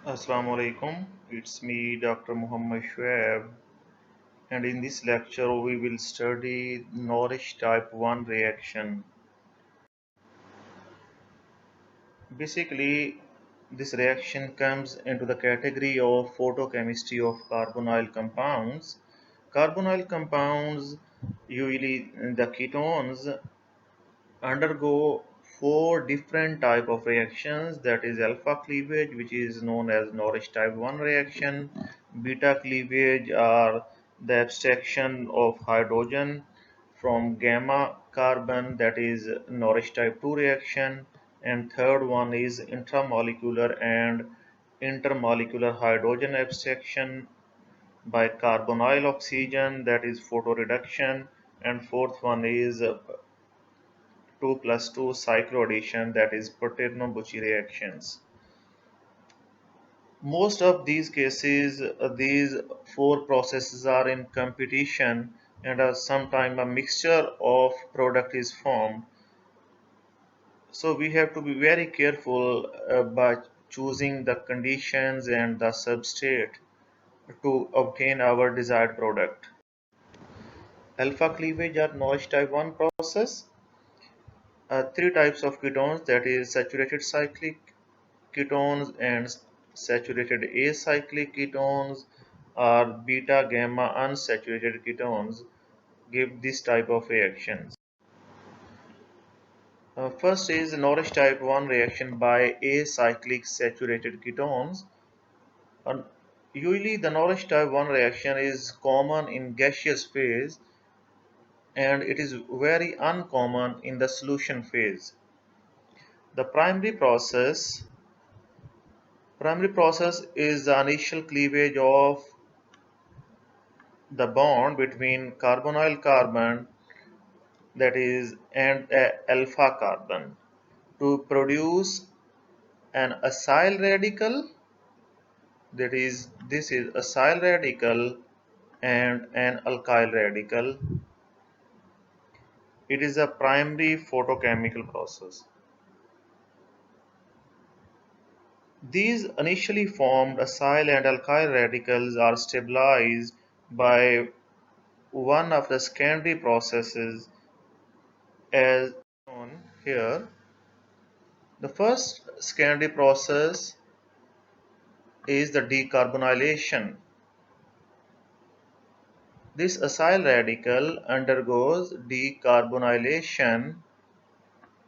Assalamu alaikum. It's me, Dr. Muhammad Shoaib, and in this lecture, we will study Norrish Type 1 reaction. Basically, this reaction comes into the category of photochemistry of carbonyl compounds. Carbonyl compounds, usually the ketones, undergo four different type of reactions, that is alpha cleavage, which is known as Norrish type 1 reaction, beta cleavage are the abstraction of hydrogen from gamma carbon, that is Norrish type 2 reaction, and third one is intramolecular and intermolecular hydrogen abstraction by carbonyl oxygen, that is photoreduction, and fourth one is 2 plus 2 cycloaddition, that is Paterno-Bucci reactions. Most of these cases, these four processes are in competition and sometimes a mixture of product is formed. So we have to be very careful by choosing the conditions and the substrate to obtain our desired product. Alpha cleavage or Norrish type 1 process. Three types of ketones, that is saturated cyclic ketones and saturated acyclic ketones or beta gamma unsaturated ketones give this type of reactions. First is Norrish type 1 reaction by acyclic saturated ketones. Uh, Usually the Norrish type 1 reaction is common in gaseous phase and it is very uncommon in the solution phase. The primary process is the initial cleavage of the bond between carbonyl carbon, that is, and alpha carbon to produce an acyl radical, that is, this is acyl radical, and an alkyl radical. It is a primary photochemical process. These initially formed acyl and alkyl radicals are stabilized by one of the secondary processes as shown here. The first secondary process is the decarbonylation. This acyl radical undergoes decarbonylation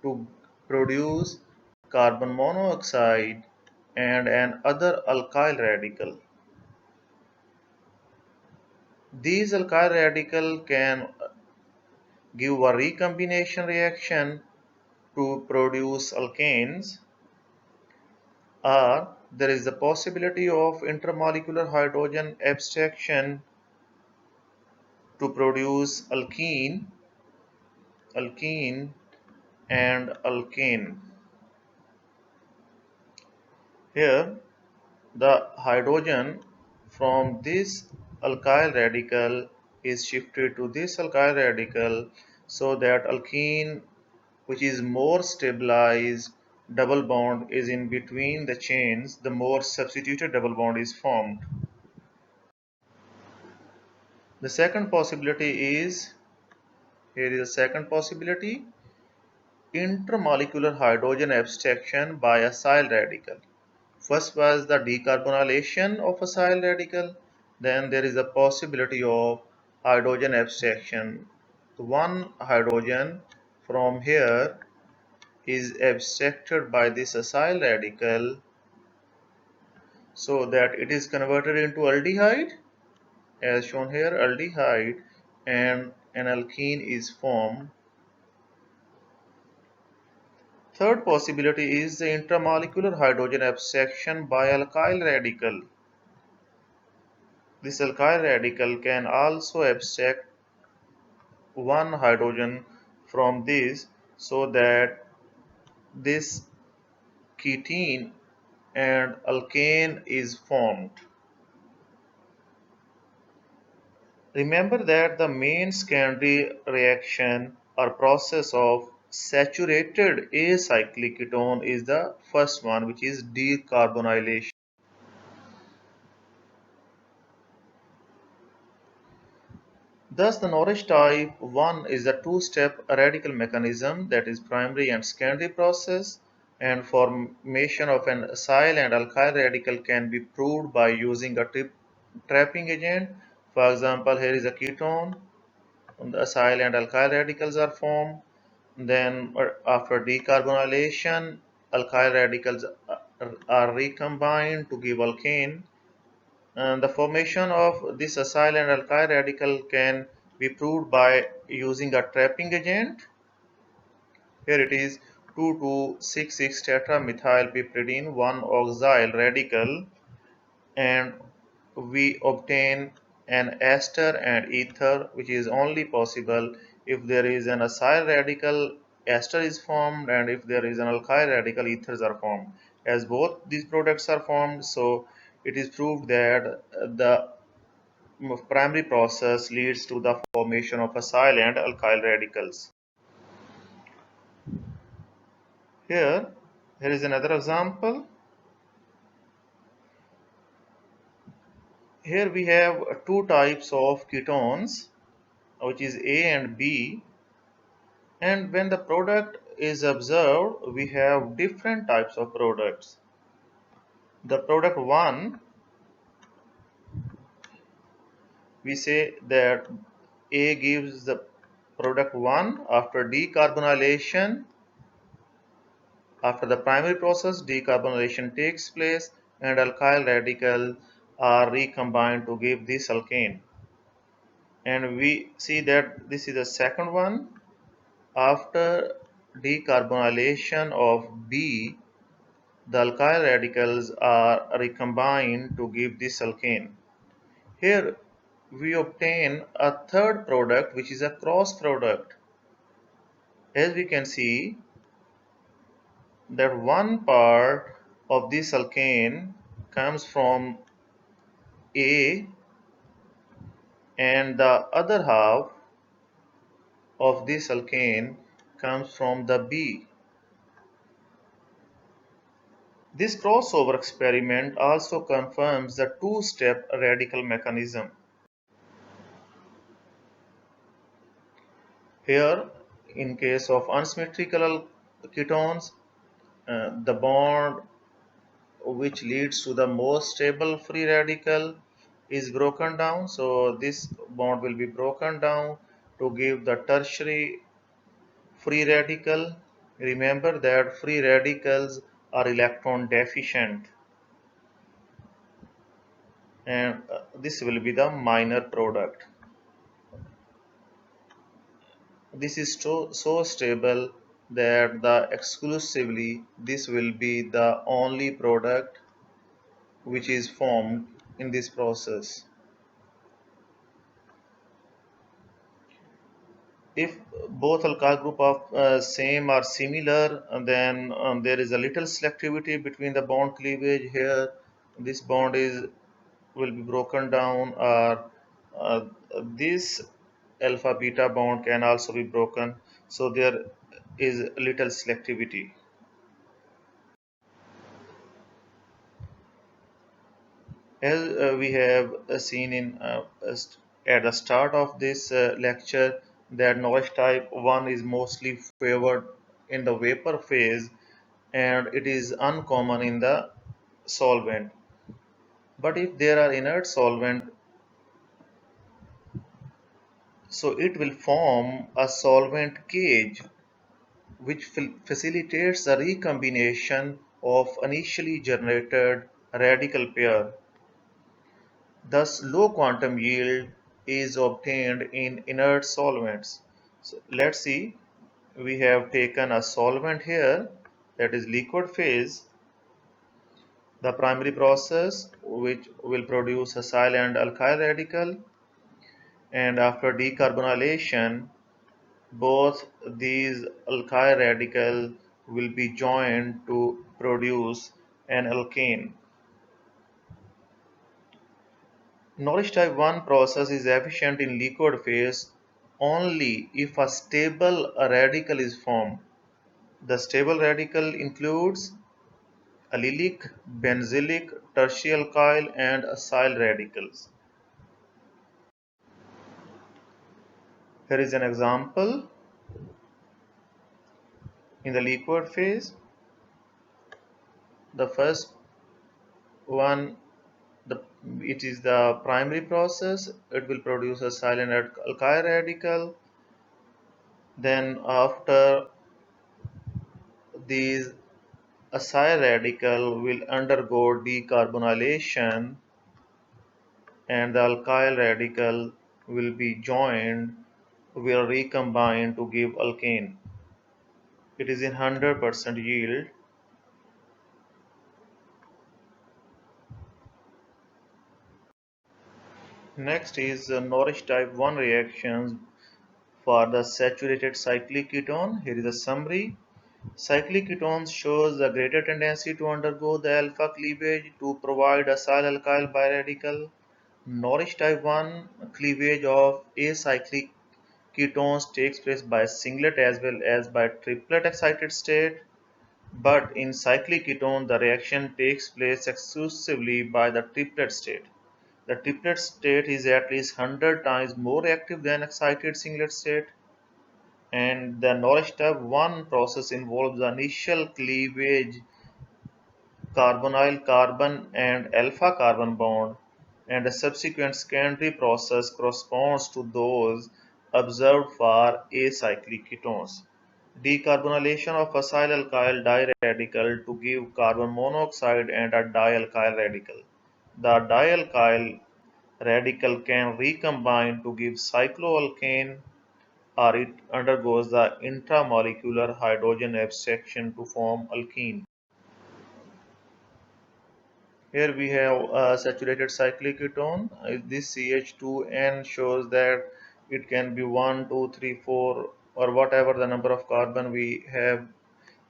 to produce carbon monoxide and an other alkyl radical. These alkyl radical can give a recombination reaction to produce alkanes, or there is the possibility of intermolecular hydrogen abstraction to produce alkene and alkane. Here the hydrogen from this alkyl radical is shifted to this alkyl radical so that alkene, which is more stabilized double bond, is in between the chains, the more substituted double bond is formed. The second possibility is, here is the second possibility, intermolecular hydrogen abstraction by acyl radical. First was the decarbonylation of acyl radical, then there is a possibility of hydrogen abstraction. One hydrogen from here is abstracted by this acyl radical so that it is converted into aldehyde, as shown here, aldehyde, and an alkene is formed. Third possibility is the intramolecular hydrogen abstraction by alkyl radical. This alkyl radical can also abstract one hydrogen from this so that this ketene and alkane is formed. Remember that the main secondary reaction or process of saturated acyclic ketone is the first one, which is decarbonylation. Thus, the Norrish type 1 is a two-step radical mechanism, that is primary and secondary process, and formation of an acyl and alkyl radical can be proved by using a trapping agent. For example, here is a ketone, the acyl and alkyl radicals are formed. Then after decarbonylation, alkyl radicals are recombined to give alkane. And the formation of this acyl and alkyl radical can be proved by using a trapping agent. Here it is 2266 tetramethylpiperidine 1 oxyl radical, and we obtain an ester and ether, which is only possible if there is an acyl radical, ester is formed, and if there is an alkyl radical, ethers are formed. As both these products are formed, so it is proved that the primary process leads to the formation of acyl and alkyl radicals. Here, here is another example. Here we have two types of ketones, which is A and B, and when the product is observed, we have different types of products. The product 1, we say that A gives the product 1 after decarbonylation. After the primary process, decarbonylation takes place and alkyl radicals are recombined to give this alkane. And we see that this is the second one. After decarbonylation of B, the alkyl radicals are recombined to give this alkane. Here we obtain a third product, which is a cross product. As we can see that one part of this alkane comes from A and the other half of this alkane comes from the B. This crossover experiment also confirms the two-step radical mechanism. Here, in case of unsymmetrical ketones, the bond which leads to the most stable free radical is broken down. So this bond will be broken down to give the tertiary free radical. Remember that free radicals are electron deficient, and this will be the minor product. This is so stable that exclusively this will be the only product which is formed in this process. If both alkyl group of same or similar, then there is a little selectivity between the bond cleavage. Here this bond is will be broken down, or uh, this alpha beta bond can also be broken, so there is little selectivity. As we have seen at the start of this lecture, that Norrish type 1 is mostly favored in the vapor phase and it is uncommon in the solvent. But if there are inert solvent, so it will form a solvent cage which facilitates the recombination of initially generated radical pair. Thus, low quantum yield is obtained in inert solvents. So let's see, we have taken a solvent here, that is liquid phase, the primary process which will produce acyl and alkyl radical, and after decarbonylation both these alkyl radicals will be joined to produce an alkane. Norrish type 1 process is efficient in liquid phase only if a stable radical is formed. The stable radical includes allylic, benzylic, tertiary alkyl, and acyl radicals. Here is an example in the liquid phase. The first one, the, it is the primary process. It will produce a silent alkyl radical. Then after these acyl radical will undergo decarbonylation and the alkyl radical will be joined, will recombine to give alkane. It is in 100% yield. Next is Norrish type 1 reactions for the saturated cyclic ketone. Here is a summary. Cyclic ketones shows a greater tendency to undergo the alpha cleavage to provide acyl alkyl biradical. Norrish type 1 cleavage of acyclic ketones takes place by singlet as well as by triplet excited state, but in cyclic ketone the reaction takes place exclusively by the triplet state. The triplet state is at least 100 times more reactive than excited singlet state, and the Norrish type 1 process involves the initial cleavage carbonyl carbon and alpha carbon bond, and a subsequent secondary process corresponds to those observed for acyclic ketones. Decarbonylation of acyl alkyl diradical to give carbon monoxide and a dialkyl radical. The dialkyl radical can recombine to give cycloalkane, or it undergoes the intramolecular hydrogen abstraction to form alkene. Here we have a saturated cyclic ketone. This CH2N shows that it can be 1, 2, 3, 4, or whatever the number of carbon we have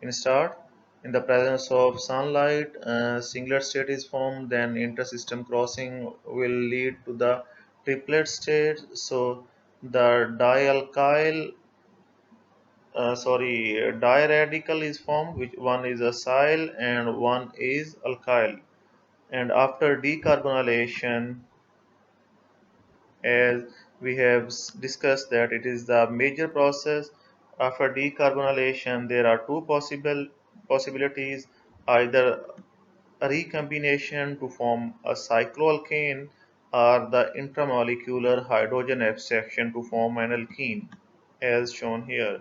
in start. In the presence of sunlight, singlet state is formed, then intersystem crossing will lead to the triplet state. So the diradical is formed, which one is acyl and one is alkyl. And after decarbonylation, as we have discussed that it is the major process, after decarbonylation there are two possibilities: either a recombination to form a cycloalkane or the intermolecular hydrogen abstraction to form an alkene, as shown here.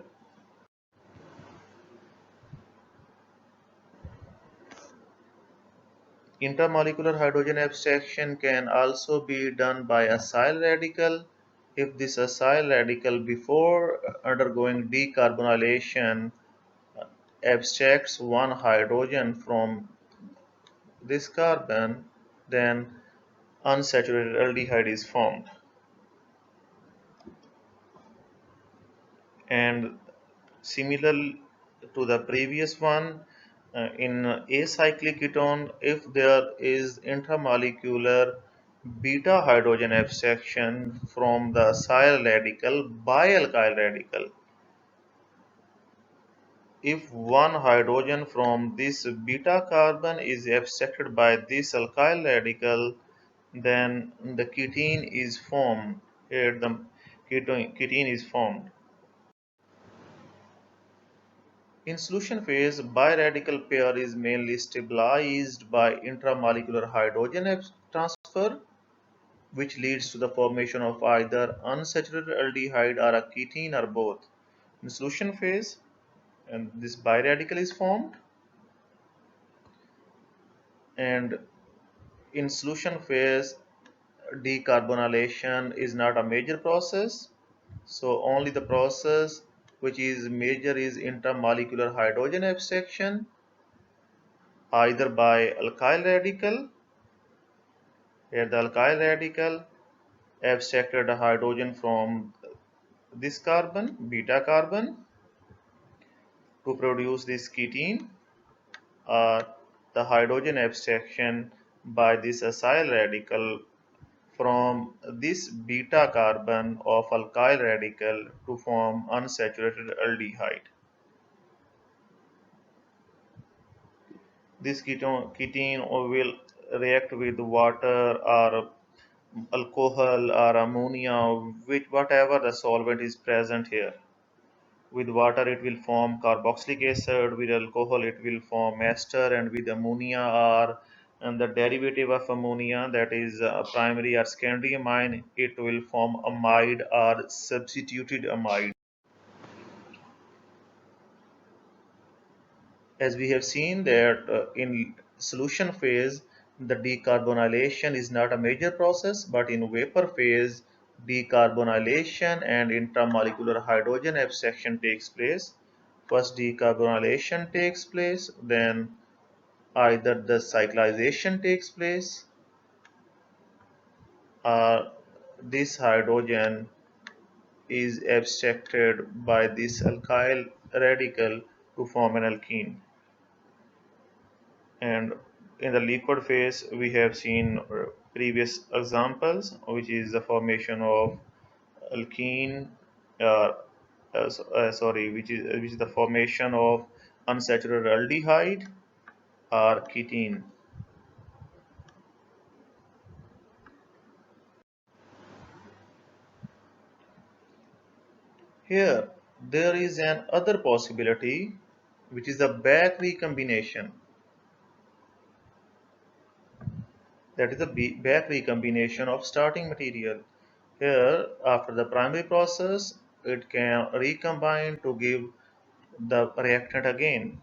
Intermolecular hydrogen abstraction can also be done by acyl radical. If this acyl radical before undergoing decarbonylation abstracts one hydrogen from this carbon, then unsaturated aldehyde is formed. And similar to the previous one, in acyclic ketone, if there is intramolecular beta hydrogen abstraction from the acyl radical by alkyl radical, if one hydrogen from this beta carbon is abstracted by this alkyl radical, then the ketene is formed. Here the ketene is formed. In solution phase, biradical pair is mainly stabilized by intramolecular hydrogen transfer, which leads to the formation of either unsaturated aldehyde or a ketene or both. In solution phase, and this biradical is formed, and in solution phase, decarbonylation is not a major process. So only the process which is major is intermolecular hydrogen abstraction, either by alkyl radical. Here the alkyl radical abstracted a hydrogen from this carbon, beta carbon, to produce this ketene, or the hydrogen abstraction by this acyl radical from this beta carbon of alkyl radical to form unsaturated aldehyde. This ketene will react with water or alcohol or ammonia, with whatever the solvent is present here. With water it will form carboxylic acid, with alcohol it will form ester, and with ammonia or and the derivative of ammonia, that is primary or secondary amine, it will form amide or substituted amide. As we have seen that in solution phase the decarbonylation is not a major process, but in vapor phase decarbonylation and intramolecular hydrogen abstraction takes place. First decarbonylation takes place, then either the cyclization takes place or this hydrogen is abstracted by this alkyl radical to form an alkene. And in the liquid phase we have seen previous examples, which is the formation of alkene which is the formation of unsaturated aldehyde or ketene. Here there is an other possibility, which is the back recombination. That is the back recombination of starting material. Here, after the primary process, it can recombine to give the reactant again.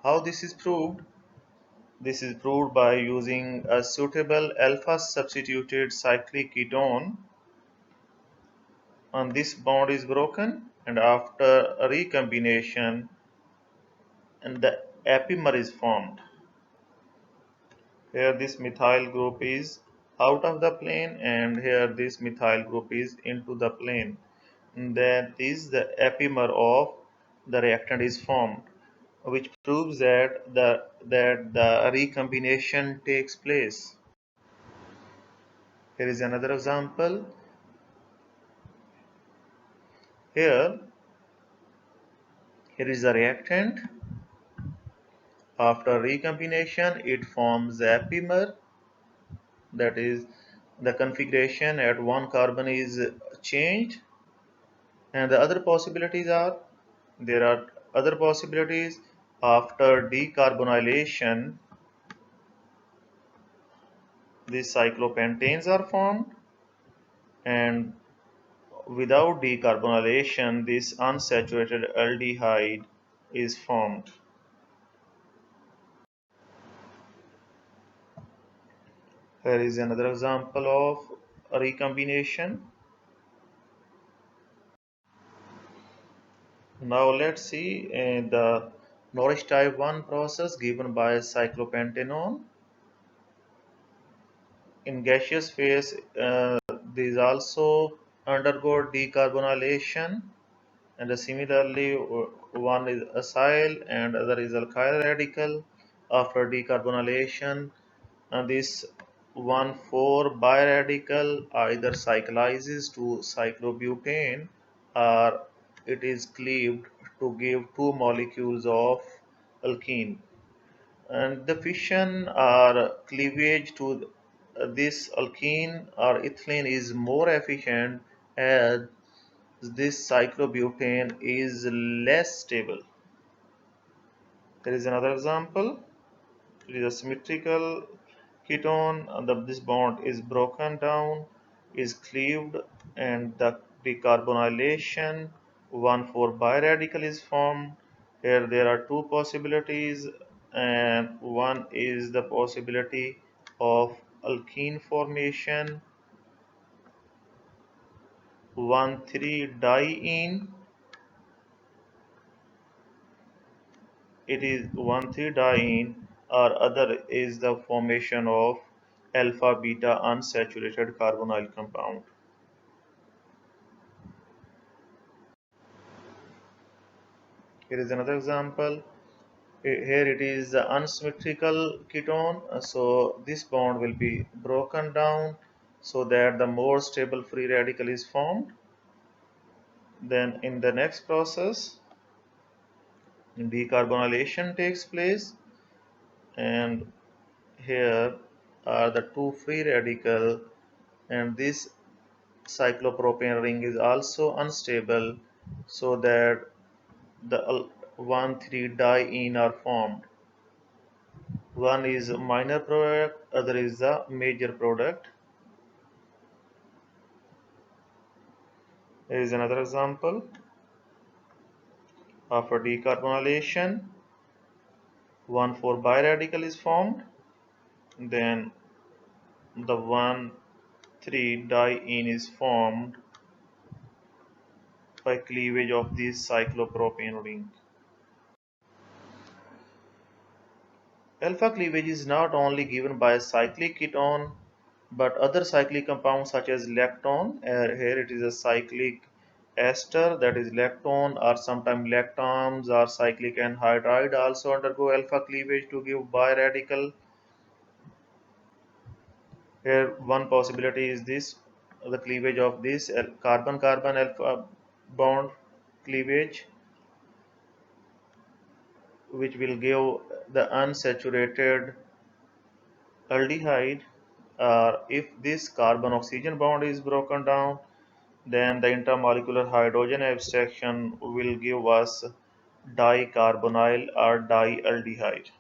How this is proved? This is proved by using a suitable alpha substituted cyclic ketone, and this bond is broken, and after a recombination and the epimer is formed. Here this methyl group is out of the plane, and here this methyl group is into the plane. And that is the epimer of the reactant is formed, which proves that the recombination takes place. Here is another example. Here, here is the reactant. After recombination, it forms the epimer. That is, the configuration at one carbon is changed. And the other possibilities are, there are other possibilities. After decarbonylation, these cyclopentanes are formed, and without decarbonylation this unsaturated aldehyde is formed. Here is another example of recombination. Now let's see the Norrish type 1 process given by cyclopentanone. In gaseous phase, these also undergo decarbonylation, and similarly one is acyl and other is alkyl radical. After decarbonylation, this 1,4 biradical either cyclizes to cyclobutane or it is cleaved to give two molecules of alkene. And the fission or cleavage to this alkene or ethylene is more efficient, as this cyclobutane is less stable. There is another example. It is a symmetrical ketone, and this bond is broken down, is cleaved, and the decarbonylation 1,4 biradical is formed. Here there are two possibilities, and one is the possibility of alkene formation 1,3-diene. It is 1,3-diene, or other is the formation of alpha beta unsaturated carbonyl compound. Here is another example. Here it is the unsymmetrical ketone, so this bond will be broken down so that the more stable free radical is formed. Then in the next process, decarbonylation takes place, and here are the two free radical and this cyclopropane ring is also unstable, so that the 1,3-diene are formed. One is a minor product, other is a major product. Here is another example. After decarbonylation, 1,4-biradical is formed. Then the 1,3-diene is formed by cleavage of this cyclopropane ring. Alpha cleavage is not only given by a cyclic ketone but other cyclic compounds such as lactone. Here it is a cyclic ester, that is lactone, or sometimes lactams or cyclic anhydride also undergo alpha cleavage to give biradical. Here one possibility is this, the cleavage of this carbon-carbon alpha bond cleavage, which will give the unsaturated aldehyde. If this carbon-oxygen bond is broken down, then the intermolecular hydrogen abstraction will give us dicarbonyl or dialdehyde.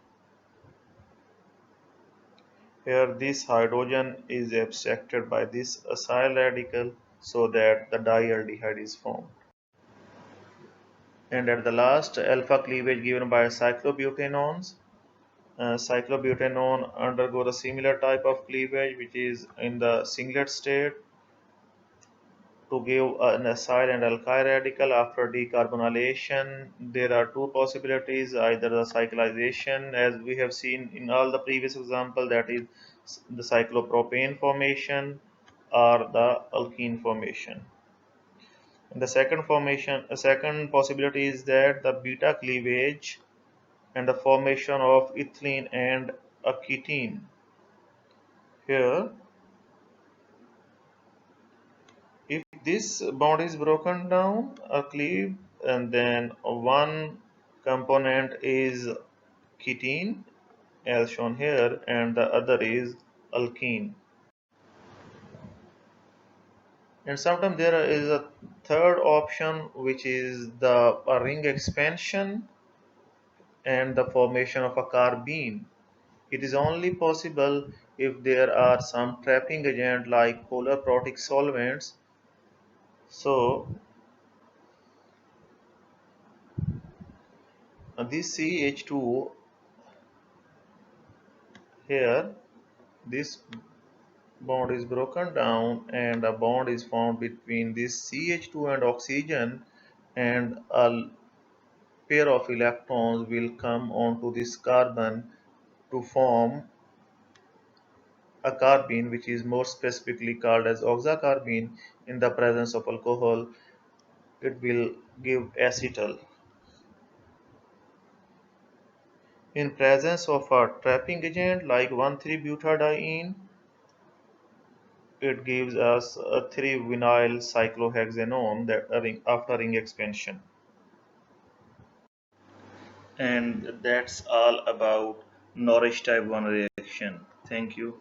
Here this hydrogen is abstracted by this acyl radical so that the dialdehyde is formed. And at the last, alpha cleavage given by cyclobutanones. Cyclobutanone undergo the similar type of cleavage, which is in the singlet state, to give an acyl and alkyl radical after decarbonylation. There are two possibilities, either the cyclization, as we have seen in all the previous example, that is the cyclopropane formation, or the alkene formation. And the second possibility is that the beta cleavage and the formation of ethylene and a ketene. Here, if this bond is broken down, a cleave, and then one component is ketene as shown here, and the other is alkene. And sometimes there is a third option, which is the ring expansion and the formation of a carbene. It is only possible if there are some trapping agent like polar protic solvents. So this CH2 here, this bond is broken down and a bond is formed between this CH2 and oxygen, and a pair of electrons will come onto this carbon to form a carbene, which is more specifically called as oxocarbene. In the presence of alcohol, it will give acetal. In presence of a trapping agent like 1,3-butadiene, it gives us a 3-vinyl cyclohexanone that after ring expansion. And that's all about Norrish type 1 reaction. Thank you.